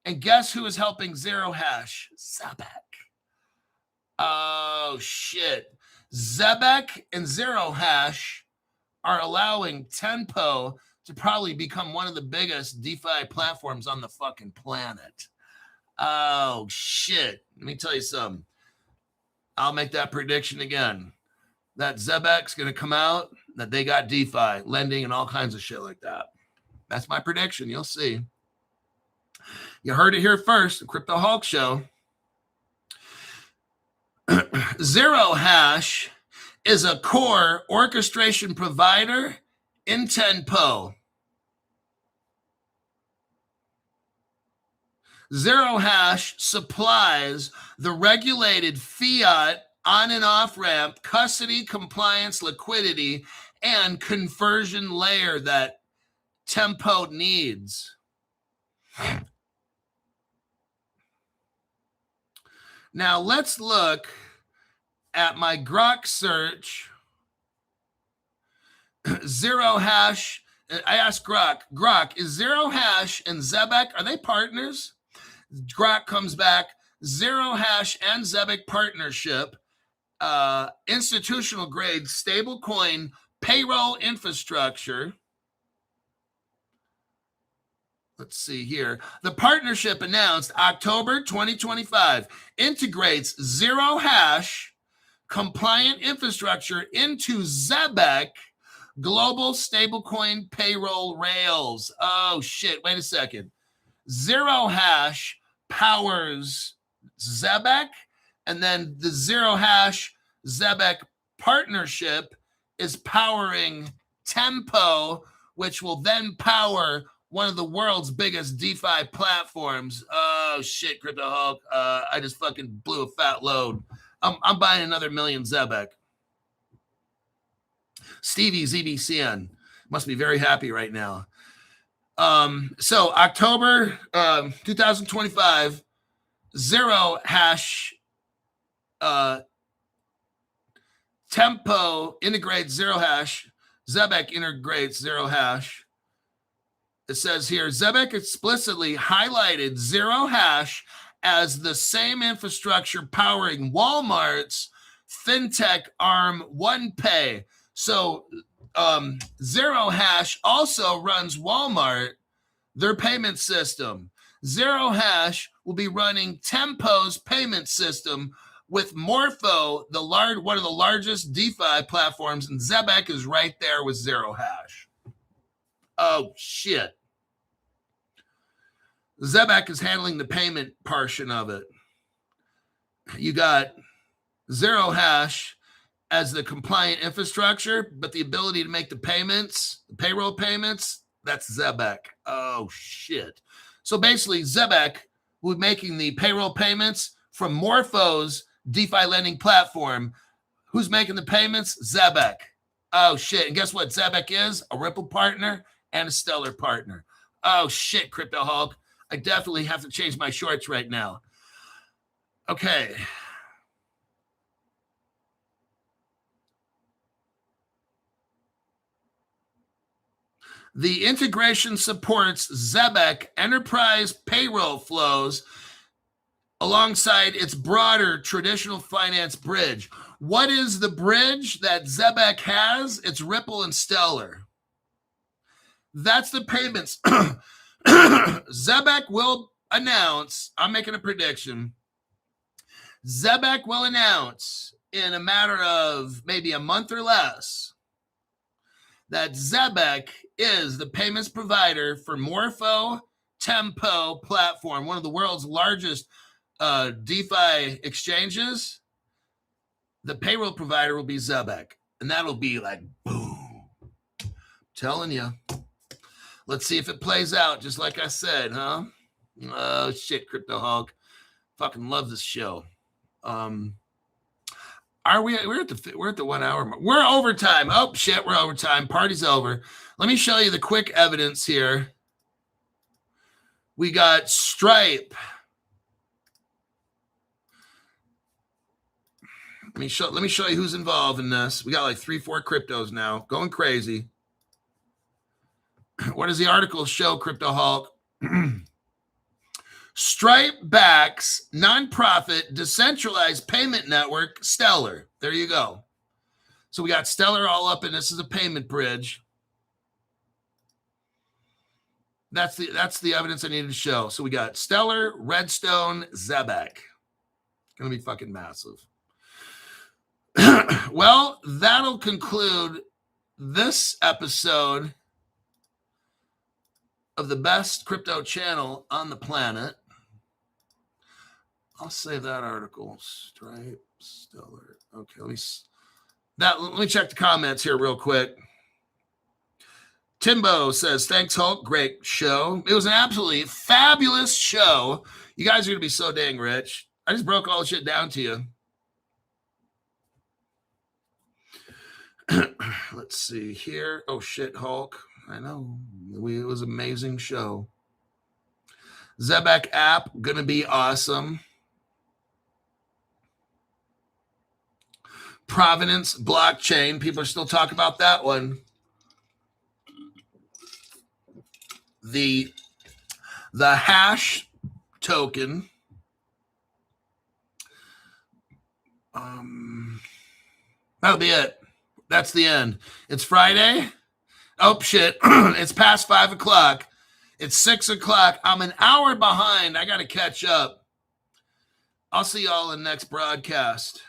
And guess who is helping Zero Hash? Zebeck. Oh, shit. Zebeck and Zero Hash are allowing Tempo to probably become one of the biggest DeFi platforms on the fucking planet. Oh, shit. Let me tell you something. I'll make that prediction again. That Zebeck's going to come out, that they got DeFi, lending, and all kinds of shit like that. That's my prediction. You'll see. You heard it here first, the Crypto Hulk Show. Zero Hash is a core orchestration provider in Tempo. Zero Hash supplies the regulated fiat on and off ramp, custody, compliance, liquidity, and conversion layer that Tempo needs. Now let's look at my Grok search. Zero Hash. I asked Grok, is Zero Hash and Zebeck, are they partners? Grok comes back, Zero Hash and Zebeck partnership, institutional grade stablecoin payroll infrastructure. Let's see here. The partnership announced October 2025 integrates Zero Hash compliant infrastructure into Zebeck global stablecoin payroll rails. Oh, shit. Wait a second. Zero Hash powers Zebeck, and then the Zero Hash Zebeck partnership is powering Tempo, which will then power one of the world's biggest DeFi platforms. Oh, shit, Crypto Hulk. I just fucking blew a fat load. I'm buying another million Zebeck. Stevie ZBCN must be very happy right now. So October 2025, Zero Hash Tempo integrates Zero Hash. Zebeck integrates Zero Hash. It says here, Zebeck explicitly highlighted Zero Hash as the same infrastructure powering Walmart's fintech arm OnePay. So Zero Hash also runs Walmart, their payment system. Zero Hash will be running Tempo's payment system with Morpho, one of the largest DeFi platforms, and Zebeck is right there with Zero Hash. Oh, shit. Zebeck is handling the payment portion of it. You got Zero Hash as the compliant infrastructure, but the ability to make the payments, the payroll payments, that's Zebeck. Oh, shit. So basically, Zebeck will be making the payroll payments from Morpho's DeFi lending platform. Who's making the payments? Zebeck. Oh, shit. And guess what Zebeck is? A Ripple partner and a Stellar partner. Oh, shit, Crypto Hulk. I definitely have to change my shorts right now. Okay. The integration supports Zebeck enterprise payroll flows alongside its broader traditional finance bridge. What is the bridge that Zebeck has? It's Ripple and Stellar. That's the payments. Zebeck will announce, I'm making a prediction. Zebeck will announce in a matter of maybe a month or less that Zebeck is the payments provider for Morpho Tempo platform, one of the world's largest DeFi exchanges. The payroll provider will be Zebeck, and that'll be like, boom. I'm telling you. Let's see if it plays out, just like I said, huh? Oh, shit, Crypto Hulk. Fucking love this show. We're at the 1 hour mark. We're overtime. Oh, shit, we're overtime. Party's over. Let me show you the quick evidence here. We got Stripe. Let me show you who's involved in this. We got like 3-4 cryptos now. Going crazy. What does the article show, Crypto Hulk? Stripe backs nonprofit decentralized payment network Stellar. There you go. So we got Stellar all up, and this is a payment bridge. That's the evidence I needed to show. So we got Stellar, Redstone, Zebeck. Gonna be fucking massive. Well, that'll conclude this episode of the best crypto channel on the planet. I'll save that article. Stripe, Stellar. Okay, let me check the comments here real quick. Timbo says, thanks, Hulk. Great show. It was an absolutely fabulous show. You guys are going to be so dang rich. I just broke all the shit down to you. Let's see here. Oh, shit, Hulk. I know. It was an amazing show. Zebeck app, going to be awesome. Provenance blockchain. People are still talking about that one. The hash token. That'll be it. That's the end. It's Friday. Oh, shit. It's past 5 o'clock. It's 6 o'clock. I'm an hour behind. I got to catch up. I'll see y'all in the next broadcast.